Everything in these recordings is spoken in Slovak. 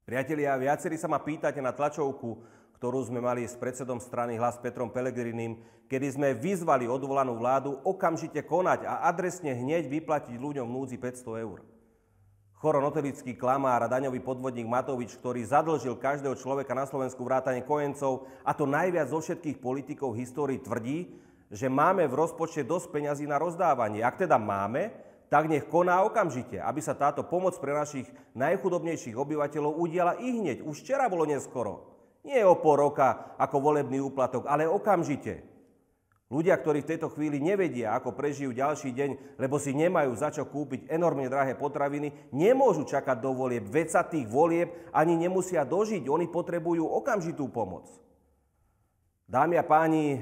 Priatelia, viacerí sa ma pýtate na tlačovku, ktorú sme mali s predsedom strany Hlas Petrom Pellegrinim, kedy sme vyzvali odvolanú vládu okamžite konať a adresne hneď vyplatiť ľuďom v núdzi 500 eur. Choronotevický klamár a daňový podvodník Matovič, ktorý zadlžil každého človeka na Slovensku vrátane kojencov, a to najviac zo všetkých politikov v histórii, tvrdí, že máme v rozpočte dosť peňazí na rozdávanie. Ak teda máme, tak nech koná okamžite, aby sa táto pomoc pre našich najchudobnejších obyvateľov udiala ihneď. Už včera bolo neskoro. Nie o pol roka ako volebný úplatok, ale okamžite. Ľudia, ktorí v tejto chvíli nevedia, ako prežijú ďalší deň, lebo si nemajú za čo kúpiť enormne drahé potraviny, nemôžu čakať do volieb, veď sa tých volieb ani nemusia dožiť. Oni potrebujú okamžitú pomoc. Dámy a páni,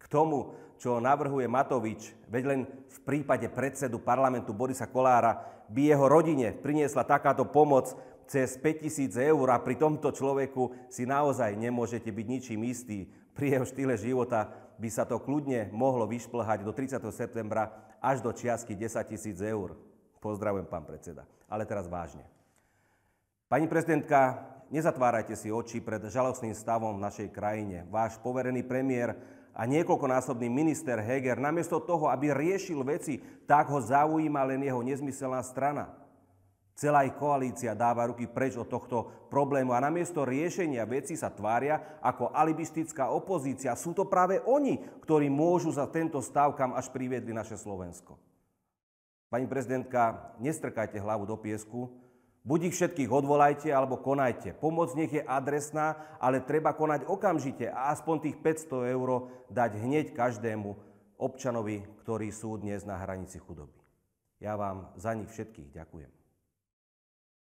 k tomu, čo navrhuje Matovič, veď len v prípade predsedu parlamentu Borisa Kollára by jeho rodine priniesla takáto pomoc cez 5 000 eur a pri tomto človeku si naozaj nemôžete byť ničím istý. Pri jeho štýle života by sa to kľudne mohlo vyšplhať do 30. septembra až do čiastky 10 000 eur. Pozdravujem, pán predseda. Ale teraz vážne. Pani prezidentka, nezatvárajte si oči pred žalostným stavom v našej krajine. Váš poverený premiér a niekoľkonásobný minister Heger, namiesto toho, aby riešil veci, tak ho zaujíma len jeho nezmyselná strana. Celá ich koalícia dáva ruky preč od tohto problému a namiesto riešenia veci sa tvária ako alibistická opozícia. Sú to práve oni, ktorí môžu za tento stav, kam až priviedli naše Slovensko. Pani prezidentka, nestrkajte hlavu do piesku. Buď ich všetkých odvolajte, alebo konajte. Pomoc nech je adresná, ale treba konať okamžite a aspoň tých 500 eur dať hneď každému občanovi, ktorí sú dnes na hranici chudoby. Ja vám za nich všetkých ďakujem.